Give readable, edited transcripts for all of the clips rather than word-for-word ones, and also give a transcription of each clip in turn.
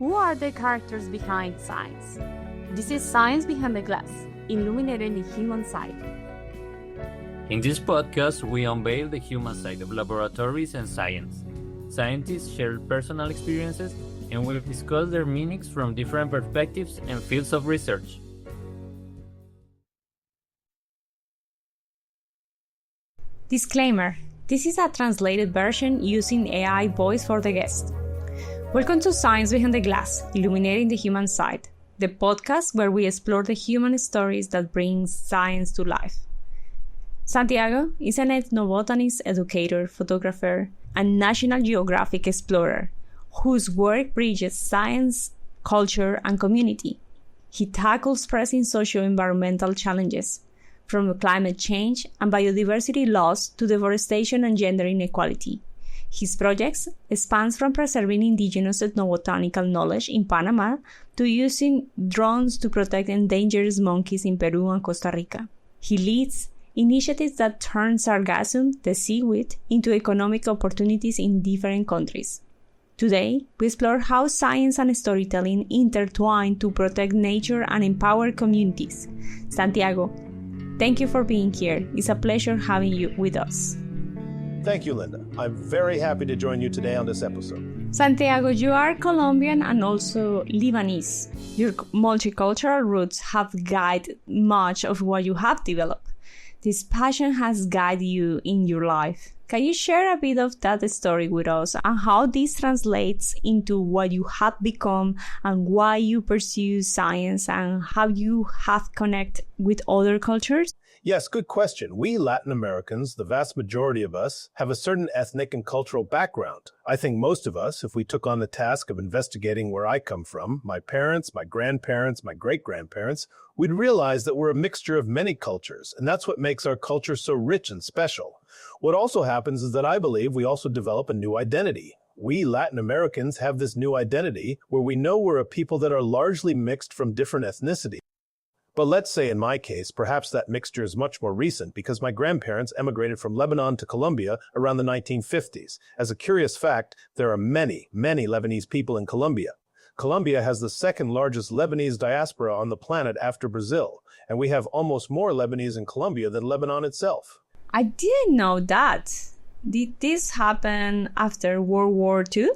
Who are the characters behind science? This is Science Behind the Glass, illuminating the human side. In this podcast, we unveil the human side of laboratories and science. Scientists share personal experiences and will discuss their meanings from different perspectives and fields of research. Disclaimer: this is a translated version using AI voice for the guest. Welcome to Science Behind the Glass, illuminating the human side, the podcast where we explore the human stories that bring science to life. Santiago is an ethnobotanist, educator, photographer, and National Geographic Explorer, whose work bridges science, culture, and community. He tackles pressing socio-environmental challenges, from climate change and biodiversity loss to deforestation and gender inequality. His projects spans from preserving indigenous ethnobotanical knowledge in Panama to using drones to protect endangered monkeys in Peru and Costa Rica. He leads initiatives that turn Sargassum, the seaweed, into economic opportunities in different countries. Today, we explore how science and storytelling intertwine to protect nature and empower communities. Santiago, thank you for being here. It's a pleasure having you with us. Thank you, Linda. I'm very happy to join you today on this episode. Santiago, you are Colombian and also Lebanese. Your multicultural roots have guided much of what you have developed. This passion has guided you in your life. Can you share a bit of that story with us and how this translates into what you have become and why you pursue science and how you have connected with other cultures? Yes, good question. We Latin Americans, the vast majority of us, have a certain ethnic and cultural background. I think most of us, if we took on the task of investigating where I come from, my parents, my grandparents, my great-grandparents, we'd realize that we're a mixture of many cultures, and that's what makes our culture so rich and special. What also happens is that I believe we also develop a new identity. We Latin Americans have this new identity where we know we're a people that are largely mixed from different ethnicities. But let's say in my case, perhaps that mixture is much more recent because my grandparents emigrated from Lebanon to Colombia around the 1950s. As a curious fact, there are many Lebanese people in Colombia. Colombia has the second largest Lebanese diaspora on the planet after Brazil, and we have almost more Lebanese in Colombia than Lebanon itself. I didn't know that. Did this happen after World War II?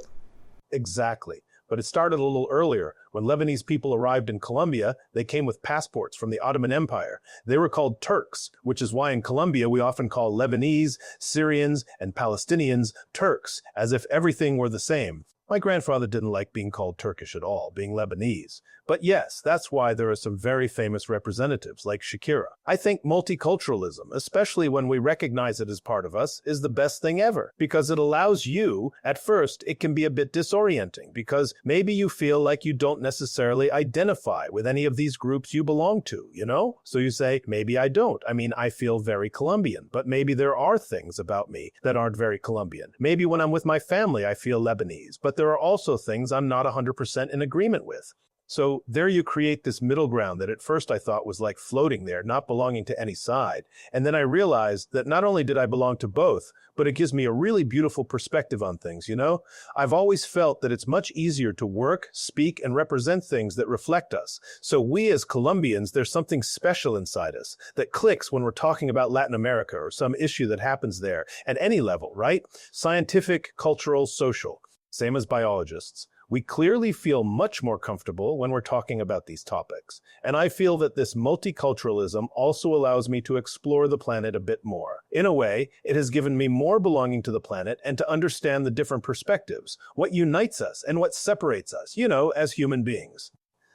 Exactly. But it started a little earlier. When Lebanese people arrived in Colombia, they came with passports from the Ottoman Empire. They were called Turks, which is why in Colombia we often call Lebanese, Syrians, and Palestinians Turks, as if everything were the same. My grandfather didn't like being called Turkish at all, being Lebanese. But yes, that's why there are some very famous representatives like Shakira. I think multiculturalism, especially when we recognize it as part of us, is the best thing ever because it allows you, at first, it can be a bit disorienting because maybe you feel like you don't necessarily identify with any of these groups you belong to, you know? So you say, maybe I don't. I mean, I feel very Colombian, but maybe there are things about me that aren't very Colombian. Maybe when I'm with my family, I feel Lebanese, but there are also things I'm not 100% in agreement with. So there you create this middle ground that at first I thought was like floating there, not belonging to any side. And then I realized that not only did I belong to both, but it gives me a really beautiful perspective on things, you know? I've always felt that it's much easier to work, speak, and represent things that reflect us. So we as Colombians, there's something special inside us that clicks when we're talking about Latin America or some issue that happens there at any level, right? Scientific, cultural, social. Same as biologists. We clearly feel much more comfortable when we're talking about these topics. And I feel that this multiculturalism also allows me to explore the planet a bit more. In a way, it has given me more belonging to the planet and to understand the different perspectives, what unites us and what separates us, you know, as human beings.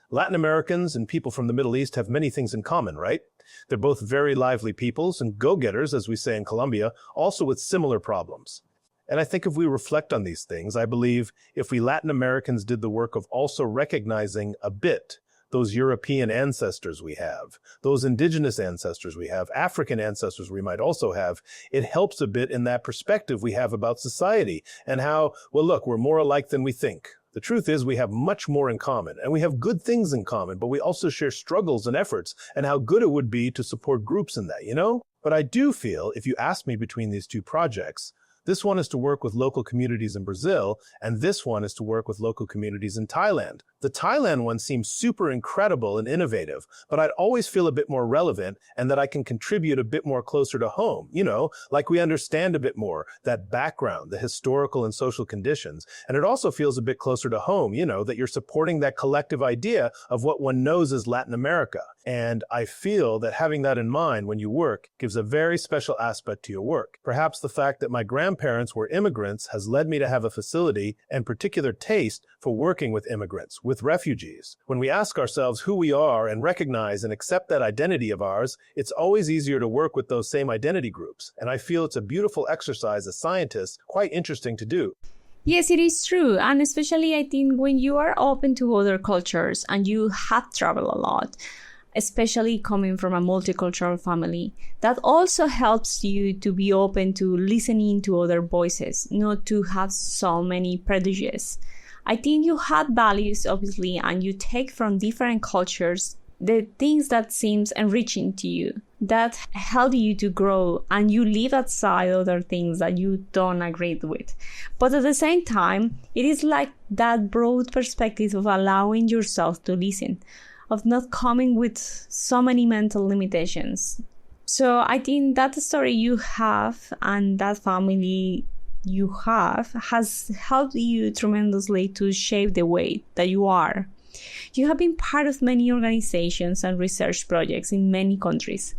Latin Americans and people from the Middle East have many things in common, right? They're both very lively peoples and go-getters, as we say in Colombia, also with similar problems. And I think if we reflect on these things, I believe if we Latin Americans did the work of also recognizing a bit those European ancestors we have, those indigenous ancestors we have, African ancestors we might also have, it helps a bit in that perspective we have about society and how, well, look, we're more alike than we think. The truth is we have much more in common, and we have good things in common, but we also share struggles and efforts and how good it would be to support groups in that, you know? But I do feel, if you ask me between these two projects, This one is to work with local communities in Brazil, and this one is to work with local communities in Thailand. The Thailand one seems super incredible and innovative, but I'd always feel a bit more relevant and that I can contribute a bit more closer to home, like we understand a bit more, that background, the historical and social conditions. And it also feels a bit closer to home, that you're supporting that collective idea of what one knows as Latin America. And I feel that having that in mind when you work gives a very special aspect to your work. Perhaps the fact that my grandparents were immigrants has led me to have a facility and particular taste for working with immigrants, with refugees. When we ask ourselves who we are and recognize and accept that identity of ours, it's always easier to work with those same identity groups. And I feel it's a beautiful exercise as scientists, quite interesting to do. Yes, it is true. And especially I think when you are open to other cultures and you have traveled a lot, especially coming from a multicultural family, that also helps you to be open to listening to other voices, not to have so many prejudices. I think you have values, obviously, and you take from different cultures the things that seems enriching to you, that help you to grow, and you leave aside other things that you don't agree with. But at the same time, it is like that broad perspective of allowing yourself to listen, of not coming with so many mental limitations. So I think that story you have and that family you have has helped you tremendously to shape the way that you are. You have been part of many organizations and research projects in many countries.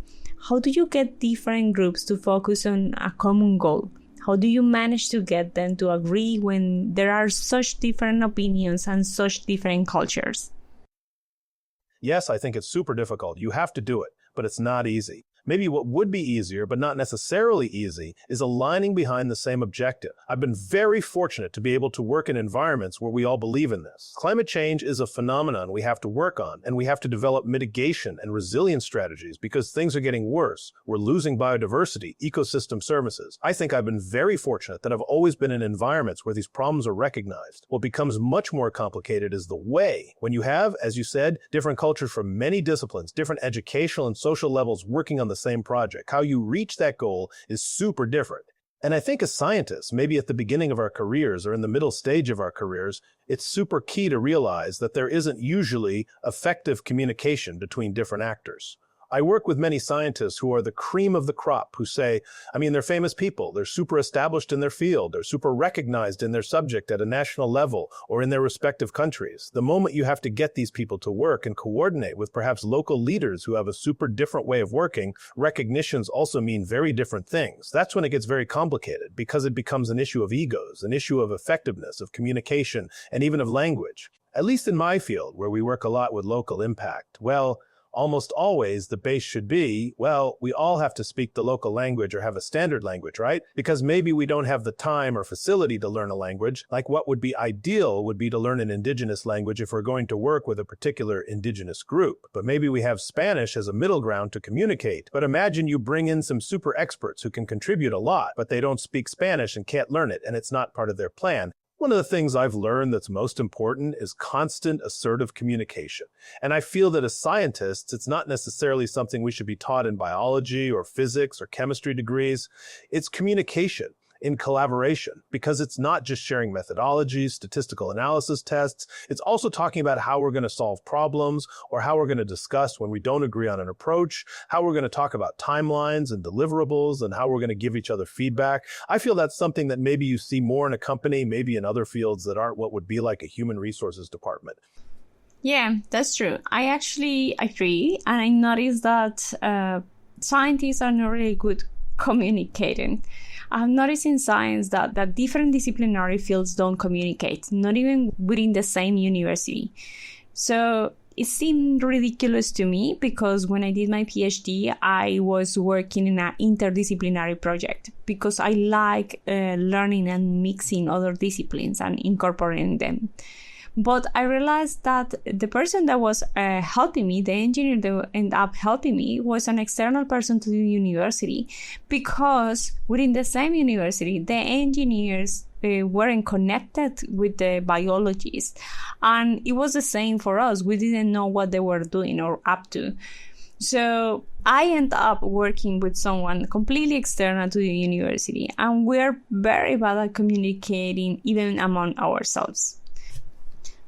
How do you get different groups to focus on a common goal? How do you manage to get them to agree when there are such different opinions and such different cultures? Yes, I think it's super difficult. You have to do it, but it's not easy. Maybe what would be easier, but not necessarily easy, is aligning behind the same objective. I've been very fortunate to be able to work in environments where we all believe in this. Climate change is a phenomenon we have to work on, and we have to develop mitigation and resilience strategies because things are getting worse. We're losing biodiversity, ecosystem services. I think I've been very fortunate that I've always been in environments where these problems are recognized. What becomes much more complicated is the way. When you have, as you said, different cultures from many disciplines, different educational and social levels working on the same project, how you reach that goal is super different. And I think as scientists, maybe at the beginning of our careers or in the middle stage of our careers, it's super key to realize that there isn't usually effective communication between different actors. I work with many scientists who are the cream of the crop, who say, they're famous people, they're super established in their field, they're super recognized in their subject at a national level or in their respective countries. The moment you have to get these people to work and coordinate with perhaps local leaders who have a super different way of working, recognitions also mean very different things. That's when it gets very complicated because it becomes an issue of egos, an issue of effectiveness, of communication, and even of language. At least in my field, where we work a lot with local impact, almost always the base should be, we all have to speak the local language or have a standard language, right? Because maybe we don't have the time or facility to learn a language. Like what would be ideal would be to learn an indigenous language if we're going to work with a particular indigenous group. But maybe we have Spanish as a middle ground to communicate. But imagine you bring in some super experts who can contribute a lot, but they don't speak Spanish and can't learn it, and it's not part of their plan. One of the things I've learned that's most important is constant assertive communication. And I feel that as scientists, it's not necessarily something we should be taught in biology or physics or chemistry degrees. It's communication in collaboration, because it's not just sharing methodologies, statistical analysis tests. It's also talking about how we're going to solve problems or how we're going to discuss when we don't agree on an approach, how we're going to talk about timelines and deliverables, and how we're going to give each other feedback. I feel that's something that maybe you see more in a company, maybe in other fields that aren't what would be like a human resources department. Yeah, that's true. I actually agree. And I noticed that scientists are not really good communicating. I've noticed in science that different disciplinary fields don't communicate, not even within the same university. So it seemed ridiculous to me because when I did my PhD, I was working in an interdisciplinary project because I like learning and mixing other disciplines and incorporating them. But I realized that the person that was helping me, the engineer that ended up helping me, was an external person to the university, because within the same university, the engineers weren't connected with the biologists. And it was the same for us. We didn't know what they were doing or up to. So I end up working with someone completely external to the university, and we're very bad at communicating even among ourselves.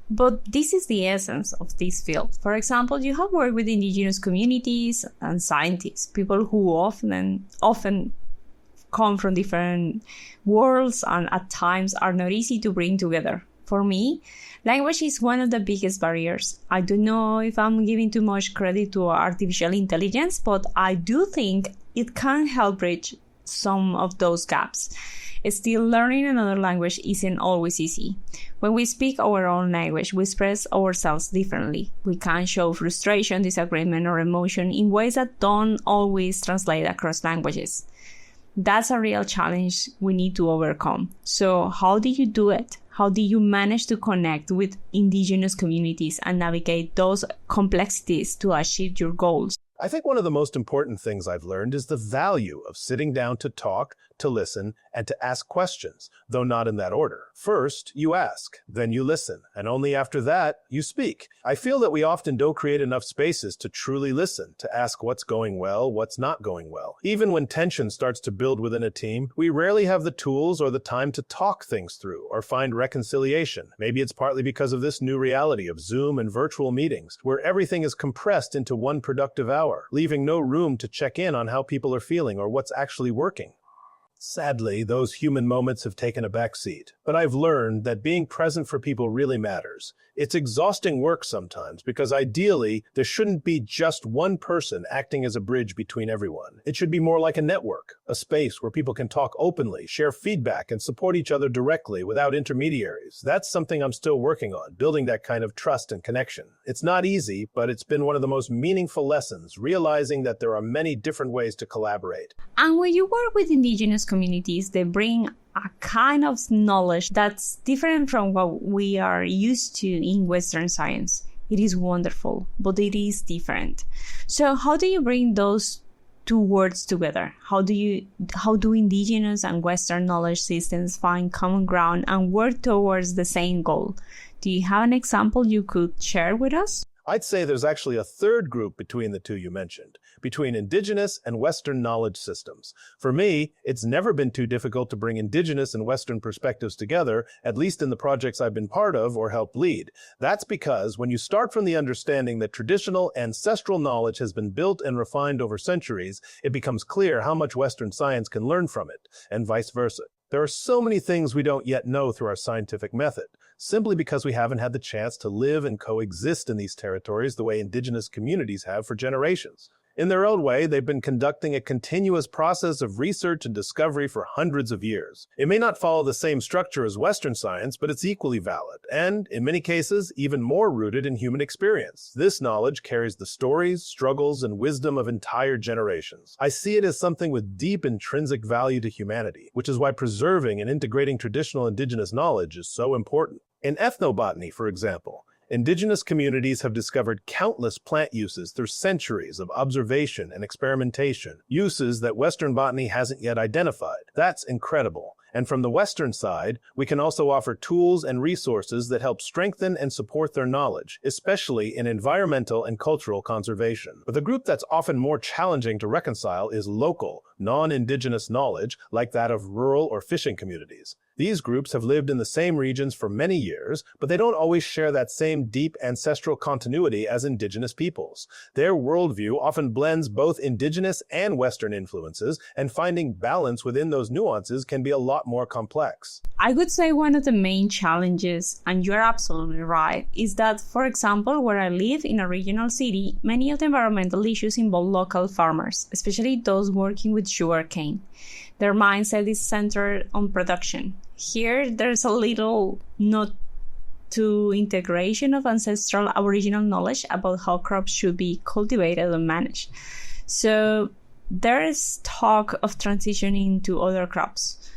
But this is the essence of this field. For example, you have worked with indigenous communities and scientists, people who often come from different worlds and at times are not easy to bring together. For me, language is one of the biggest barriers. I don't know if I'm giving too much credit to artificial intelligence, but I do think it can help bridge some of those gaps. Still, learning another language isn't always easy. When we speak our own language, we express ourselves differently. We can show frustration, disagreement, or emotion in ways that don't always translate across languages. That's a real challenge we need to overcome. So how do you do it? How do you manage to connect with indigenous communities and navigate those complexities to achieve your goals? I think one of the most important things I've learned is the value of sitting down to talk, to listen, and to ask questions, though not in that order. First, you ask, then you listen, and only after that, you speak. I feel that we often don't create enough spaces to truly listen, to ask what's going well, what's not going well. Even when tension starts to build within a team, we rarely have the tools or the time to talk things through or find reconciliation. Maybe it's partly because of this new reality of Zoom and virtual meetings, where everything is compressed into one productive hour, leaving no room to check in on how people are feeling or what's actually working. Sadly, those human moments have taken a backseat, but I've learned that being present for people really matters. It's exhausting work sometimes because ideally, there shouldn't be just one person acting as a bridge between everyone. It should be more like a network, a space where people can talk openly, share feedback, and support each other directly without intermediaries. That's something I'm still working on, building that kind of trust and connection. It's not easy, but it's been one of the most meaningful lessons, realizing that there are many different ways to collaborate. And when you work with indigenous communities, they bring a kind of knowledge that's different from what we are used to in Western science. It is wonderful, but it is different. So how do you bring those two words together? How do indigenous and Western knowledge systems find common ground and work towards the same goal? Do you have an example you could share with us? I'd say there's actually a third group between the two you mentioned, between indigenous and Western knowledge systems. For me, it's never been too difficult to bring indigenous and Western perspectives together, at least in the projects I've been part of or helped lead. That's because when you start from the understanding that traditional ancestral knowledge has been built and refined over centuries, it becomes clear how much Western science can learn from it, and vice versa. There are so many things we don't yet know through our scientific method, simply because we haven't had the chance to live and coexist in these territories the way indigenous communities have for generations. In their own way, they've been conducting a continuous process of research and discovery for hundreds of years. It may not follow the same structure as Western science, but it's equally valid, and, in many cases, even more rooted in human experience. This knowledge carries the stories, struggles, and wisdom of entire generations. I see it as something with deep intrinsic value to humanity, which is why preserving and integrating traditional indigenous knowledge is so important. In ethnobotany, for example, indigenous communities have discovered countless plant uses through centuries of observation and experimentation, uses that Western botany hasn't yet identified. That's incredible. And from the Western side, we can also offer tools and resources that help strengthen and support their knowledge, especially in environmental and cultural conservation. But the group that's often more challenging to reconcile is local, non-indigenous knowledge, like that of rural or fishing communities. These groups have lived in the same regions for many years, but they don't always share that same deep ancestral continuity as indigenous peoples. Their worldview often blends both indigenous and Western influences, and finding balance within those nuances can be a lot more complex. I would say one of the main challenges, and you're absolutely right, is that, for example, where I live in a regional city, many of the environmental issues involve local farmers, especially those working with sugarcane. Their mindset is centered on production. Here, there's a little not to integration of ancestral Aboriginal knowledge about how crops should be cultivated and managed. So there is talk of transitioning to other crops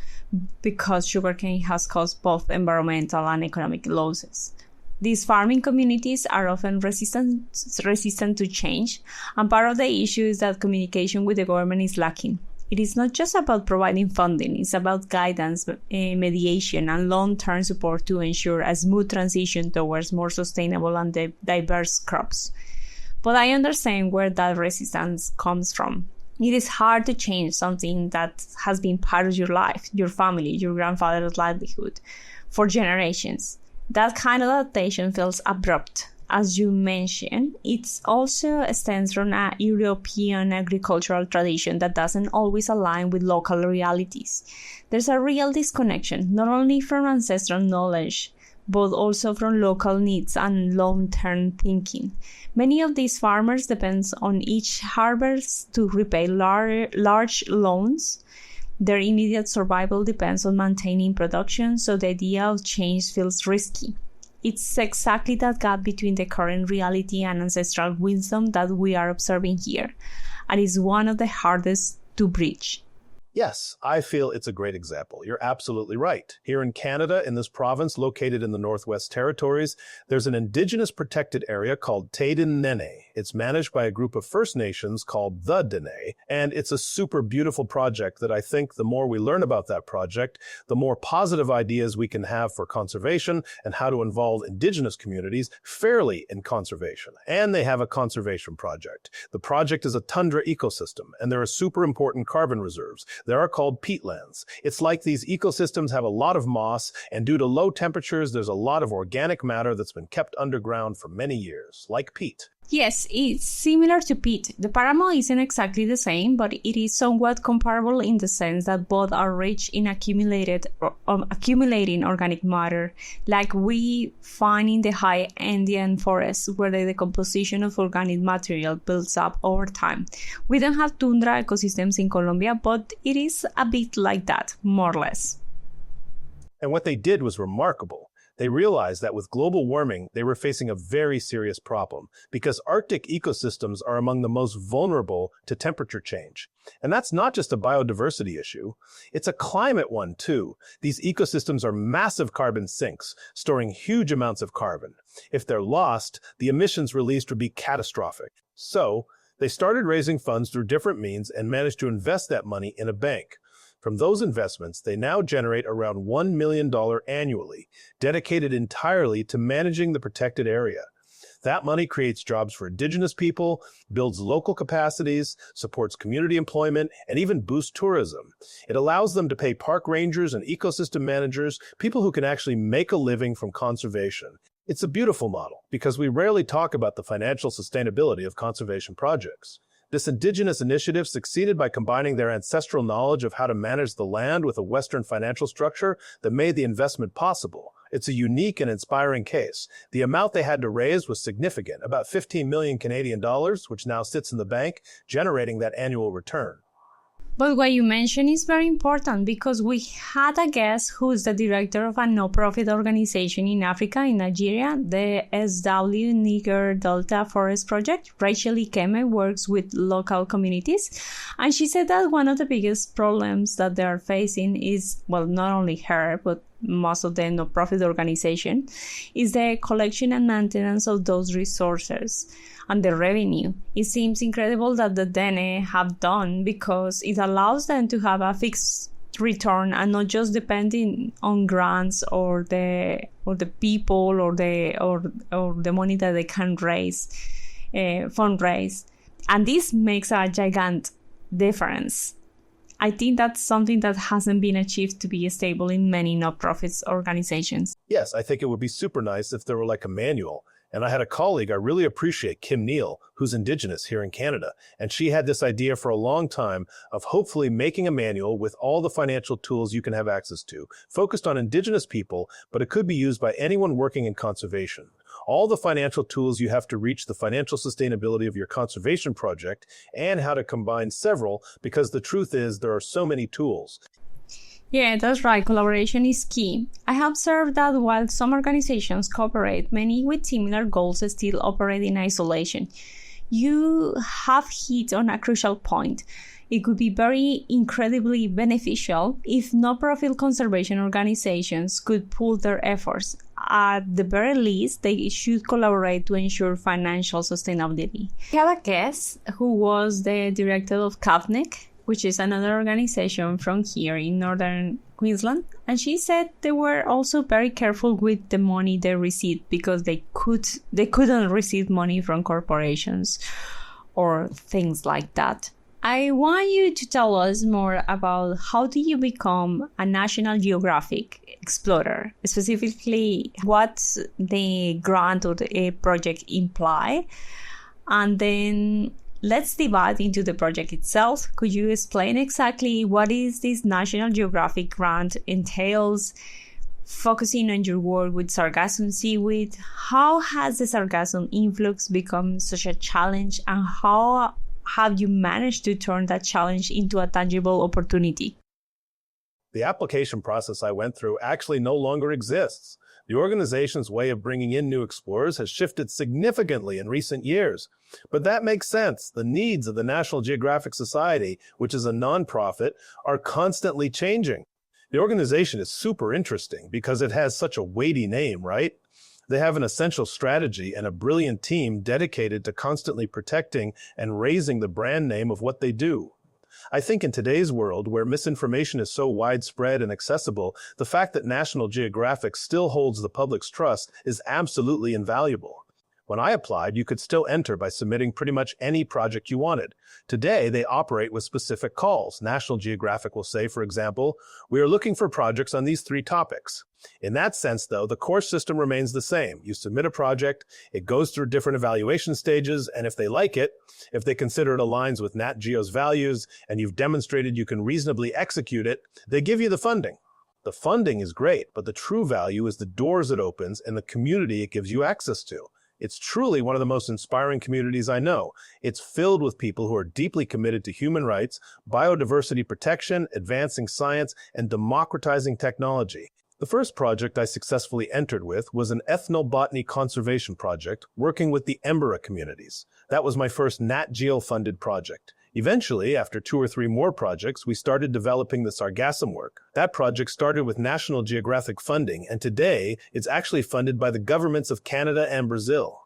because sugarcane has caused both environmental and economic losses. These farming communities are often resistant to change, and part of the issue is that communication with the government is lacking. It is not just about providing funding, it's about guidance, mediation, and long-term support to ensure a smooth transition towards more sustainable and diverse crops. but I understand where that resistance comes from. It is hard to change something that has been part of your life, your family, your grandfather's livelihood for generations. That kind of adaptation feels abrupt. As you mentioned, it also stems from a European agricultural tradition that doesn't always align with local realities. There's a real disconnection, not only from ancestral knowledge, but also from local needs and long-term thinking. Many of these farmers depend on each harvest to repay large loans. Their immediate survival depends on maintaining production, so the idea of change feels risky. It's exactly that gap between the current reality and ancestral wisdom that we are observing here, and is one of the hardest to bridge. Yes, I feel it's a great example. You're absolutely right. Here in Canada, in this province located in the Northwest Territories, there's an Indigenous protected area called Taydin Nene. It's managed by a group of First Nations called the Dene, and it's a super beautiful project that I think the more we learn about that project, the more positive ideas we can have for conservation and how to involve Indigenous communities fairly in conservation. And they have a conservation project. The project is a tundra ecosystem, and there are super important carbon reserves. There are called peatlands. It's like these ecosystems have a lot of moss, and due to low temperatures, there's a lot of organic matter that's been kept underground for many years, like peat. Yes, it's similar to peat. The paramo isn't exactly the same, but it is somewhat comparable in the sense that both are rich in accumulating organic matter, like we find in the high Andean forests, where the decomposition of organic material builds up over time. We don't have tundra ecosystems in Colombia, but it is a bit like that, more or less. And what they did was remarkable. They realized that with global warming, they were facing a very serious problem because Arctic ecosystems are among the most vulnerable to temperature change. And that's not just a biodiversity issue. It's a climate one, too. These ecosystems are massive carbon sinks, storing huge amounts of carbon. If they're lost, the emissions released would be catastrophic. So, they started raising funds through different means and managed to invest that money in a bank. From those investments, they now generate around $1 million annually, dedicated entirely to managing the protected area. That money creates jobs for Indigenous people, builds local capacities, supports community employment, and even boosts tourism. It allows them to pay park rangers and ecosystem managers, people who can actually make a living from conservation. It's a beautiful model because we rarely talk about the financial sustainability of conservation projects. This Indigenous initiative succeeded by combining their ancestral knowledge of how to manage the land with a Western financial structure that made the investment possible. It's a unique and inspiring case. The amount they had to raise was significant, about 15 million Canadian dollars, which now sits in the bank, generating that annual return. But what you mentioned is very important because we had a guest who is the director of a no-profit organization in Africa, in Nigeria, the SW Niger Delta Forest Project. Rachel Ikeme works with local communities, and she said that one of the biggest problems that they are facing is, well, not only her, but most of the no-profit organization, is the collection and maintenance of those resources and the revenue. It seems incredible that the Dene have done because it allows them to have a fixed return and not just depending on grants or the people or the money that they can raise, fundraise. And this makes a gigantic difference. I think that's something that hasn't been achieved to be stable in many non-profit organizations. Yes, I think it would be super nice if there were like a manual. And I had a colleague I really appreciate, Kim Neal, who's Indigenous here in Canada. And she had this idea for a long time of hopefully making a manual with all the financial tools you can have access to, focused on Indigenous people, but it could be used by anyone working in conservation. All the financial tools you have to reach the financial sustainability of your conservation project and how to combine several, because the truth is there are so many tools. Yeah, that's right. Collaboration is key. I have observed that while some organizations cooperate, many with similar goals still operate in isolation. You have hit on a crucial point. It could be very incredibly beneficial if non-profit conservation organizations could pool their efforts. At the very least, they should collaborate to ensure financial sustainability. We have a guest who was the director of CAFNEC, which is another organization from here in northern Queensland. And she said they were also very careful with the money they received because they couldn't receive money from corporations or things like that. I want you to tell us more about how do you become a National Geographic Explorer, specifically what the grant or the project imply, and then let's divide into the project itself. Could you explain exactly what is this National Geographic grant entails, focusing on your work with Sargassum seaweed? How has the Sargassum influx become such a challenge, and how have you managed to turn that challenge into a tangible opportunity? The application process I went through actually no longer exists. The organization's way of bringing in new explorers has shifted significantly in recent years. But that makes sense. The needs of the National Geographic Society, which is a nonprofit, are constantly changing. The organization is super interesting because it has such a weighty name, right? They have an essential strategy and a brilliant team dedicated to constantly protecting and raising the brand name of what they do. I think in today's world, where misinformation is so widespread and accessible, the fact that National Geographic still holds the public's trust is absolutely invaluable. When I applied, you could still enter by submitting pretty much any project you wanted. Today, they operate with specific calls. National Geographic will say, for example, "We are looking for projects on these 3 topics." In that sense, though, the core system remains the same. You submit a project, it goes through different evaluation stages, and if they like it, if they consider it aligns with NatGeo's values, and you've demonstrated you can reasonably execute it, they give you the funding. The funding is great, but the true value is the doors it opens and the community it gives you access to. It's truly one of the most inspiring communities I know. It's filled with people who are deeply committed to human rights, biodiversity protection, advancing science, and democratizing technology. The first project I successfully entered with was an ethnobotany conservation project working with the Embera communities. That was my first NatGeo-funded project. Eventually, after 2 or 3 more projects, we started developing the Sargassum work. That project started with National Geographic funding, and today it's actually funded by the governments of Canada and Brazil.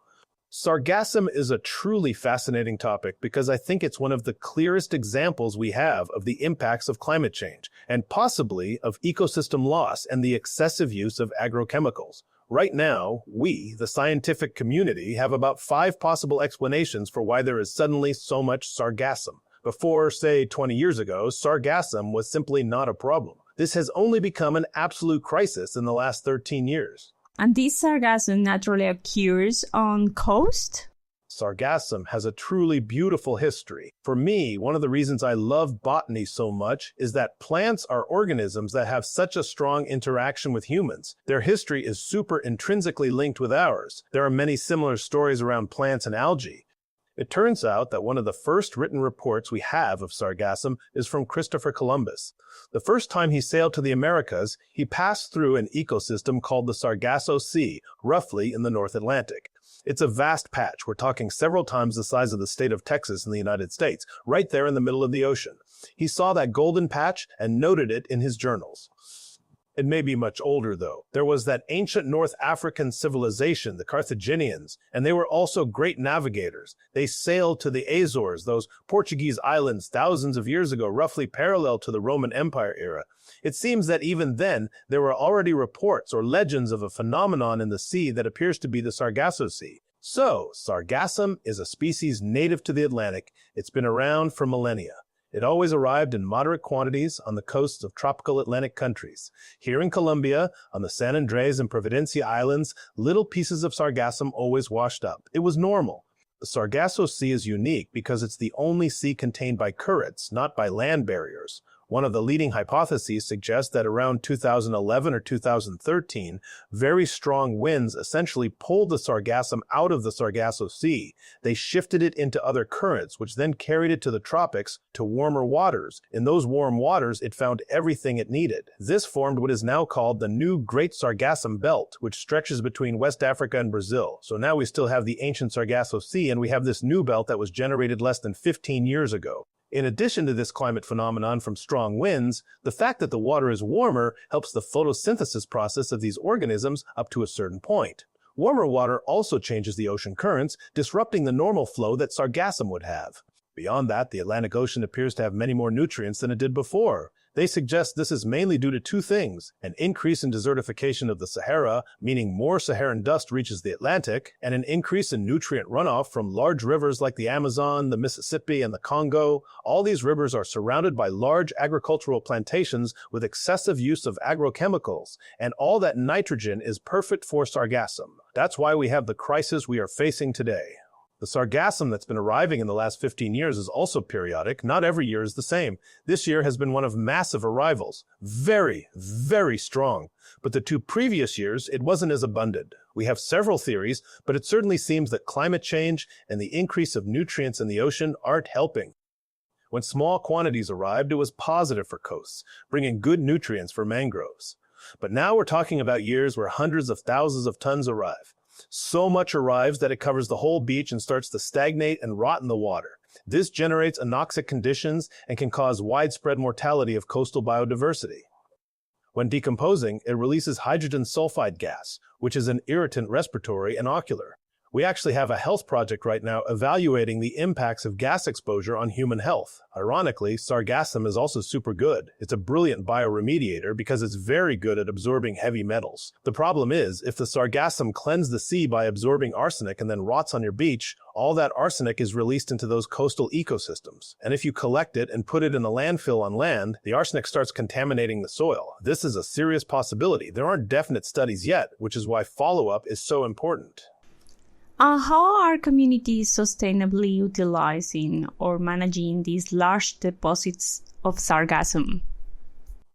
Sargassum is a truly fascinating topic because I think it's one of the clearest examples we have of the impacts of climate change, and possibly of ecosystem loss and the excessive use of agrochemicals. Right now, we, the scientific community, have about 5 possible explanations for why there is suddenly so much sargassum. Before, say, 20 years ago, sargassum was simply not a problem. This has only become an absolute crisis in the last 13 years. And this sargassum naturally occurs on coast? Sargassum has a truly beautiful history. For me, one of the reasons I love botany so much is that plants are organisms that have such a strong interaction with humans. Their history is super intrinsically linked with ours. There are many similar stories around plants and algae. It turns out that one of the first written reports we have of sargassum is from Christopher Columbus. The first time he sailed to the Americas, he passed through an ecosystem called the Sargasso Sea, roughly in the North Atlantic. It's a vast patch. We're talking several times the size of the state of Texas in the United States, right there in the middle of the ocean. He saw that golden patch and noted it in his journals. It may be much older, though. There was that ancient North African civilization, the Carthaginians, and they were also great navigators. They sailed to the Azores, those Portuguese islands thousands of years ago, roughly parallel to the Roman Empire era. It seems that even then, there were already reports or legends of a phenomenon in the sea that appears to be the Sargasso Sea. So, sargassum is a species native to the Atlantic. It's been around for millennia. It always arrived in moderate quantities on the coasts of tropical Atlantic countries. Here in Colombia, on the San Andres and Providencia Islands, little pieces of sargassum always washed up. It was normal. The Sargasso Sea is unique because it's the only sea contained by currents, not by land barriers. One of the leading hypotheses suggests that around 2011 or 2013, very strong winds essentially pulled the sargassum out of the Sargasso Sea. They shifted it into other currents, which then carried it to the tropics to warmer waters. In those warm waters, it found everything it needed. This formed what is now called the new Great Sargassum Belt, which stretches between West Africa and Brazil. So now we still have the ancient Sargasso Sea, and we have this new belt that was generated less than 15 years ago. In addition to this climate phenomenon from strong winds, the fact that the water is warmer helps the photosynthesis process of these organisms up to a certain point. Warmer water also changes the ocean currents, disrupting the normal flow that sargassum would have. Beyond that, the Atlantic Ocean appears to have many more nutrients than it did before. They suggest this is mainly due to two things: an increase in desertification of the Sahara, meaning more Saharan dust reaches the Atlantic, and an increase in nutrient runoff from large rivers like the Amazon, the Mississippi, and the Congo. All these rivers are surrounded by large agricultural plantations with excessive use of agrochemicals, and all that nitrogen is perfect for sargassum. That's why we have the crisis we are facing today. The sargassum that's been arriving in the last 15 years is also periodic. Not every year is the same. This year has been one of massive arrivals. Very, very strong. But the two previous years, it wasn't as abundant. We have several theories, but it certainly seems that climate change and the increase of nutrients in the ocean aren't helping. When small quantities arrived, it was positive for coasts, bringing good nutrients for mangroves. But now we're talking about years where hundreds of thousands of tons arrive. So much arrives that it covers the whole beach and starts to stagnate and rot in the water. This generates anoxic conditions and can cause widespread mortality of coastal biodiversity. When decomposing, it releases hydrogen sulfide gas, which is an irritant respiratory and ocular. We actually have a health project right now evaluating the impacts of gas exposure on human health. Ironically, sargassum is also super good. It's a brilliant bioremediator because it's very good at absorbing heavy metals. The problem is, if the sargassum cleanses the sea by absorbing arsenic and then rots on your beach, all that arsenic is released into those coastal ecosystems. And if you collect it and put it in a landfill on land, the arsenic starts contaminating the soil. This is a serious possibility. There aren't definite studies yet, which is why follow-up is so important. How are communities sustainably utilizing or managing these large deposits of sargassum?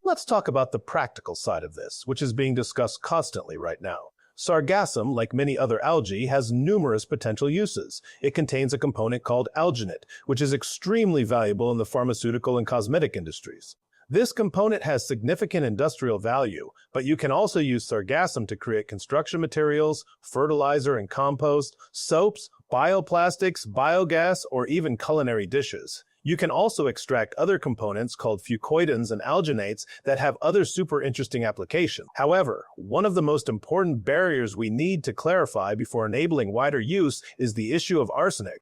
Let's talk about the practical side of this, which is being discussed constantly right now. Sargassum, like many other algae, has numerous potential uses. It contains a component called alginate, which is extremely valuable in the pharmaceutical and cosmetic industries. This component has significant industrial value, but you can also use sargassum to create construction materials, fertilizer and compost, soaps, bioplastics, biogas, or even culinary dishes. You can also extract other components called fucoidins and alginates that have other super interesting applications. However, one of the most important barriers we need to clarify before enabling wider use is the issue of arsenic.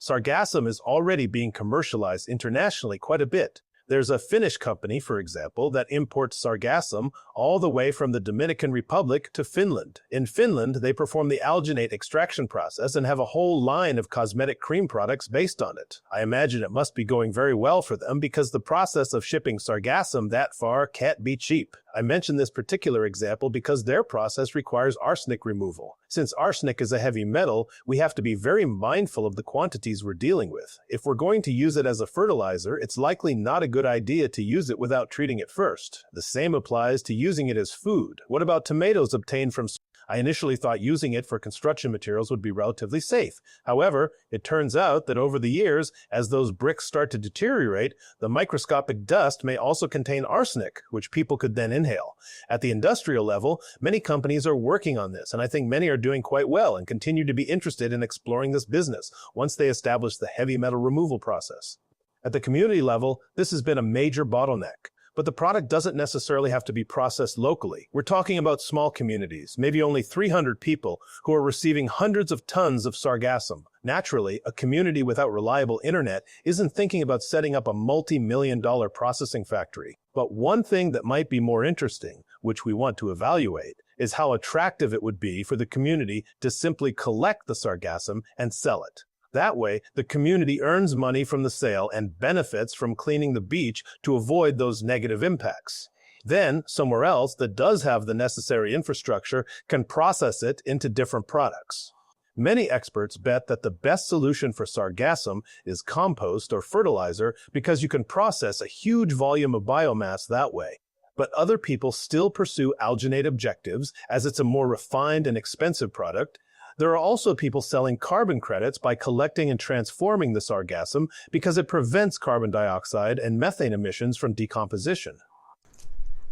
Sargassum is already being commercialized internationally quite a bit. There's a Finnish company, for example, that imports sargassum all the way from the Dominican Republic to Finland. In Finland, they perform the alginate extraction process and have a whole line of cosmetic cream products based on it. I imagine it must be going very well for them because the process of shipping sargassum that far can't be cheap. I mention this particular example because their process requires arsenic removal. Since arsenic is a heavy metal, we have to be very mindful of the quantities we're dealing with. If we're going to use it as a fertilizer, it's likely not a good idea to use it without treating it first. The same applies to using it as food. What about tomatoes obtained from... I initially thought using it for construction materials would be relatively safe. However, it turns out that over the years, as those bricks start to deteriorate, the microscopic dust may also contain arsenic, which people could then inhale. At the industrial level, many companies are working on this, and I think many are doing quite well and continue to be interested in exploring this business once they establish the heavy metal removal process. At the community level, this has been a major bottleneck. But the product doesn't necessarily have to be processed locally. We're talking about small communities, maybe only 300 people, who are receiving hundreds of tons of sargassum. Naturally, a community without reliable internet isn't thinking about setting up a multi-million-dollar processing factory. But one thing that might be more interesting, which we want to evaluate, is how attractive it would be for the community to simply collect the sargassum and sell it. That way, the community earns money from the sale and benefits from cleaning the beach to avoid those negative impacts. Then, somewhere else that does have the necessary infrastructure can process it into different products. Many experts bet that the best solution for sargassum is compost or fertilizer because you can process a huge volume of biomass that way. But other people still pursue alginate objectives as it's a more refined and expensive product. There are also people selling carbon credits by collecting and transforming the sargassum because it prevents carbon dioxide and methane emissions from decomposition.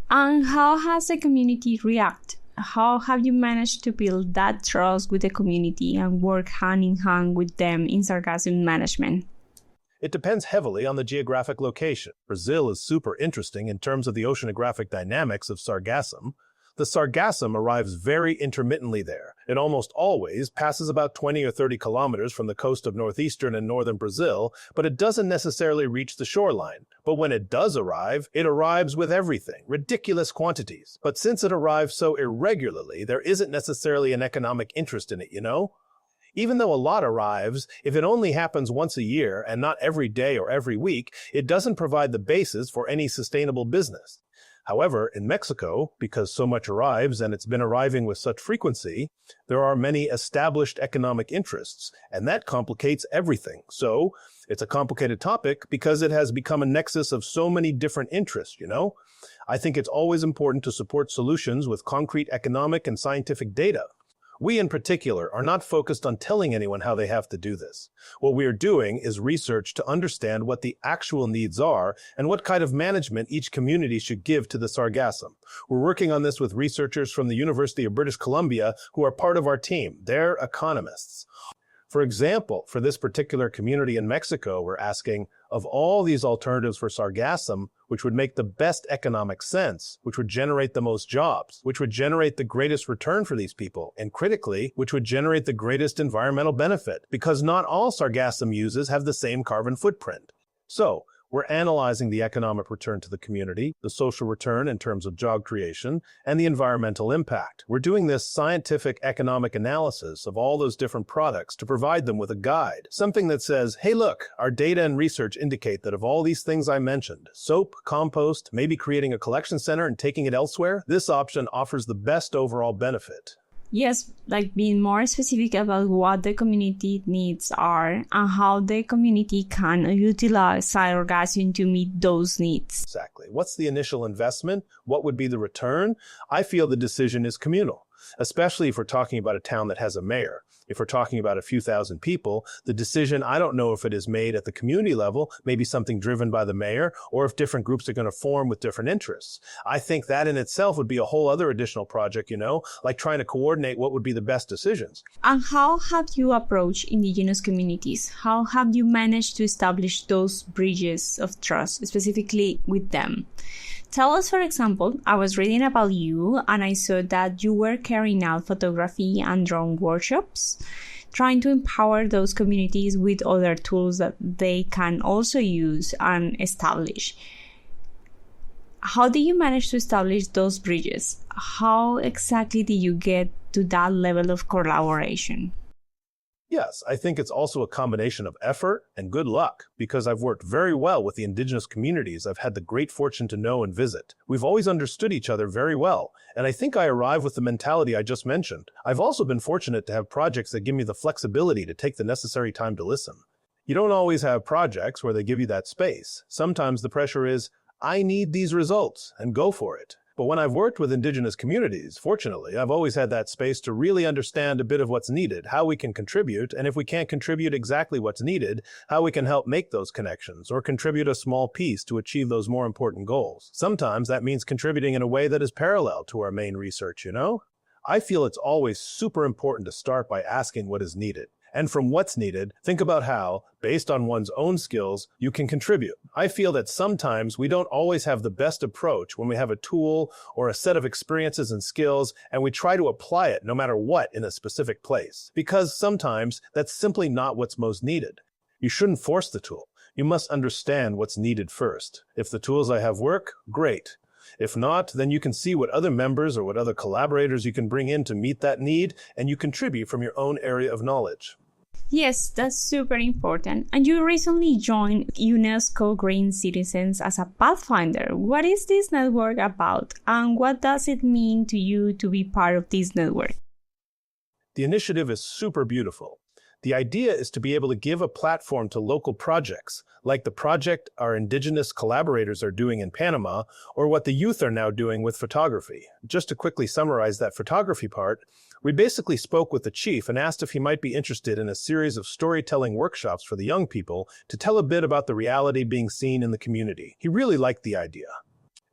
And how has the community reacted? How have you managed to build that trust with the community and work hand in hand with them in sargassum management? It depends heavily on the geographic location. Brazil is super interesting in terms of the oceanographic dynamics of sargassum. The Sargassum arrives very intermittently there. It almost always passes about 20 or 30 kilometers from the coast of northeastern and northern Brazil, but it doesn't necessarily reach the shoreline. But when it does arrive, it arrives with everything, ridiculous quantities. But since it arrives so irregularly, there isn't necessarily an economic interest in it, you know? Even though a lot arrives, if it only happens once a year and not every day or every week, it doesn't provide the basis for any sustainable business. However, in Mexico, because so much arrives and it's been arriving with such frequency, there are many established economic interests, and that complicates everything. So, it's a complicated topic because it has become a nexus of so many different interests, you know? I think it's always important to support solutions with concrete economic and scientific data. We in particular are not focused on telling anyone how they have to do this. What we are doing is research to understand what the actual needs are and what kind of management each community should give to the Sargassum. We're working on this with researchers from the University of British Columbia who are part of our team. They're economists. For example, for this particular community in Mexico, we're asking, of all these alternatives for Sargassum, which would make the best economic sense, which would generate the most jobs, which would generate the greatest return for these people, and critically, which would generate the greatest environmental benefit, because not all Sargassum uses have the same carbon footprint. So, we're analyzing the economic return to the community, the social return in terms of job creation, and the environmental impact. We're doing this scientific economic analysis of all those different products to provide them with a guide, something that says, hey look, our data and research indicate that of all these things I mentioned, soap, compost, maybe creating a collection center and taking it elsewhere, this option offers the best overall benefit. Yes, like being more specific about what the community needs are and how the community can utilize Sargassum to meet those needs. Exactly. What's the initial investment? What would be the return? I feel the decision is communal, especially if we're talking about a town that has a mayor. If we're talking about a few thousand people, the decision, I don't know if it is made at the community level, maybe something driven by the mayor, or if different groups are going to form with different interests. I think that in itself would be a whole other additional project, you know, like trying to coordinate what would be the best decisions. And how have you approached indigenous communities? How have you managed to establish those bridges of trust, specifically with them? Tell us, for example, I was reading about you and I saw that you were carrying out photography and drone workshops, trying to empower those communities with other tools that they can also use and establish. How did you manage to establish those bridges? How exactly did you get to that level of collaboration? Yes, I think it's also a combination of effort and good luck, because I've worked very well with the indigenous communities I've had the great fortune to know and visit. We've always understood each other very well, and I think I arrive with the mentality I just mentioned. I've also been fortunate to have projects that give me the flexibility to take the necessary time to listen. You don't always have projects where they give you that space. Sometimes the pressure is, I need these results, and go for it. But when I've worked with indigenous communities, fortunately, I've always had that space to really understand a bit of what's needed, how we can contribute, and if we can't contribute exactly what's needed, how we can help make those connections or contribute a small piece to achieve those more important goals. Sometimes that means contributing in a way that is parallel to our main research, you know? I feel it's always super important to start by asking what is needed. And from what's needed, think about how, based on one's own skills, you can contribute. I feel that sometimes we don't always have the best approach when we have a tool or a set of experiences and skills, and we try to apply it no matter what in a specific place. Because sometimes that's simply not what's most needed. You shouldn't force the tool. You must understand what's needed first. If the tools I have work, great. If not, then you can see what other members or what other collaborators you can bring in to meet that need, and you contribute from your own area of knowledge. Yes, that's super important. And you recently joined UNESCO Green Citizens as a Pathfinder. What is this network about, and what does it mean to you to be part of this network? The initiative is super beautiful. The idea is to be able to give a platform to local projects, like the project our indigenous collaborators are doing in Panama, or what the youth are now doing with photography. Just to quickly summarize that photography part, we basically spoke with the chief and asked if he might be interested in a series of storytelling workshops for the young people to tell a bit about the reality being seen in the community. He really liked the idea.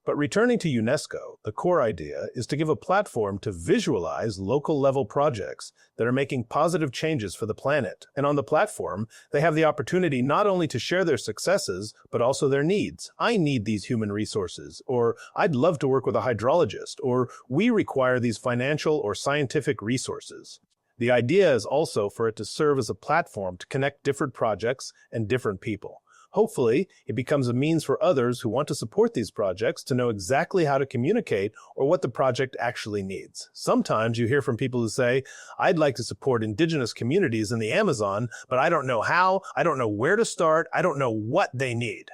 But returning to UNESCO, the core idea is to give a platform to visualize local-level projects that are making positive changes for the planet. And on the platform, they have the opportunity not only to share their successes, but also their needs. I need these human resources, or I'd love to work with a hydrologist, or we require these financial or scientific resources. The idea is also for it to serve as a platform to connect different projects and different people. Hopefully, it becomes a means for others who want to support these projects to know exactly how to communicate or what the project actually needs. Sometimes you hear from people who say, I'd like to support indigenous communities in the Amazon, but I don't know how, I don't know where to start, I don't know what they need.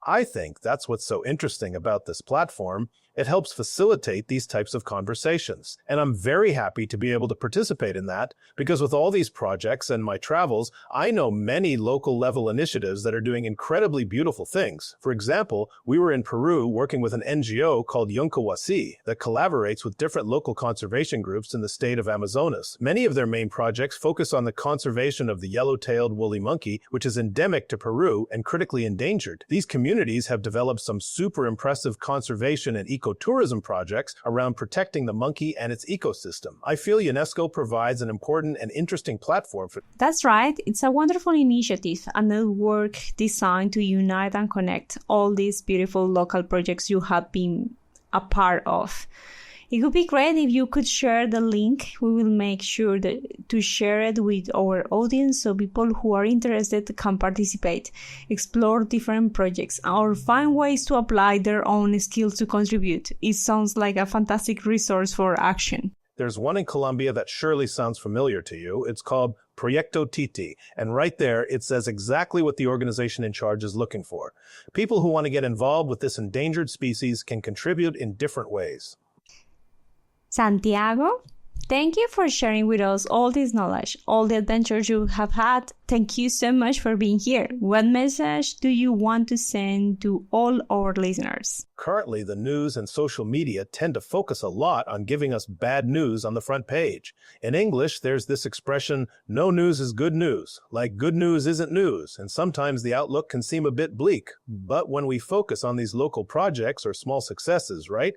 I think that's what's so interesting about this platform. It helps facilitate these types of conversations. And I'm very happy to be able to participate in that because with all these projects and my travels, I know many local level initiatives that are doing incredibly beautiful things. For example, we were in Peru working with an NGO called Yuncawasi that collaborates with different local conservation groups in the state of Amazonas. Many of their main projects focus on the conservation of the yellow-tailed woolly monkey, which is endemic to Peru and critically endangered. These communities have developed some super impressive conservation and ecotourism projects around protecting the monkey and its ecosystem. I feel UNESCO provides an important and interesting platform for... That's right. It's a wonderful initiative, a network designed to unite and connect all these beautiful local projects you have been a part of. It would be great if you could share the link. We will make sure to share it with our audience so people who are interested can participate, explore different projects, or find ways to apply their own skills to contribute. It sounds like a fantastic resource for action. There's one in Colombia that surely sounds familiar to you. It's called Proyecto Titi, and right there it says exactly what the organization in charge is looking for. People who want to get involved with this endangered species can contribute in different ways. Santiago, thank you for sharing with us all this knowledge, all the adventures you have had. Thank you so much for being here. What message do you want to send to all our listeners? Currently, the news and social media tend to focus a lot on giving us bad news on the front page. In English, there's this expression, no news is good news, like good news isn't news, and sometimes the outlook can seem a bit bleak. But when we focus on these local projects or small successes, right?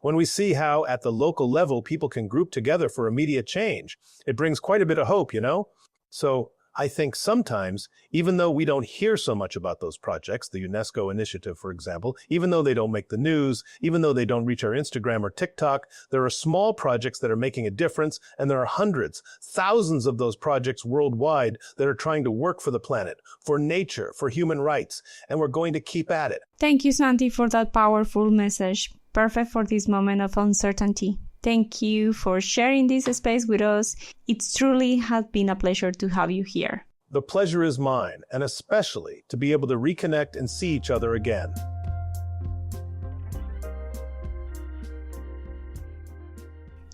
When we see how, at the local level, people can group together for immediate change, it brings quite a bit of hope, you know? So I think sometimes, even though we don't hear so much about those projects, the UNESCO initiative, for example, even though they don't make the news, even though they don't reach our Instagram or TikTok, there are small projects that are making a difference, and there are hundreds, thousands of those projects worldwide that are trying to work for the planet, for nature, for human rights, and we're going to keep at it. Thank you, Santi, for that powerful message. Perfect for this moment of uncertainty. Thank you for sharing this space with us. It truly has been a pleasure to have you here. The pleasure is mine, and especially to be able to reconnect and see each other again.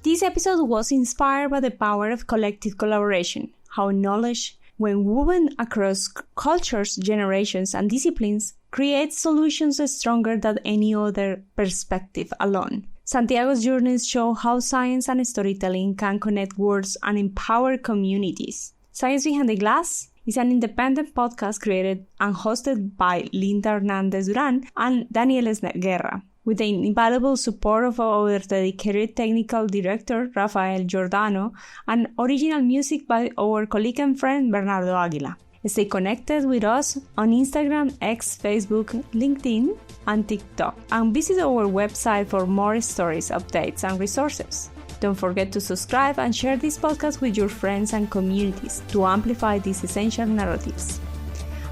This episode was inspired by the power of collective collaboration, how knowledge, when woven across cultures, generations, and disciplines, creates solutions stronger than any other perspective alone. Santiago's journeys show how science and storytelling can connect worlds and empower communities. Science Behind the Glass is an independent podcast created and hosted by Linda Hernandez Duran and Daniel Guerra, with the invaluable support of our dedicated technical director, Rafael Giordano, and original music by our colleague and friend, Bernardo Aguila. Stay connected with us on Instagram, X, Facebook, LinkedIn, and TikTok, and visit our website for more stories, updates, and resources. Don't forget to subscribe and share this podcast with your friends and communities to amplify these essential narratives.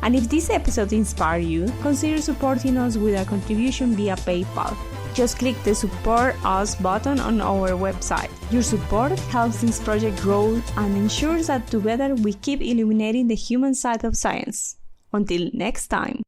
And if this episode inspired you, consider supporting us with a contribution via PayPal. Just click the Support Us button on our website. Your support helps this project grow and ensures that together we keep illuminating the human side of science. Until next time.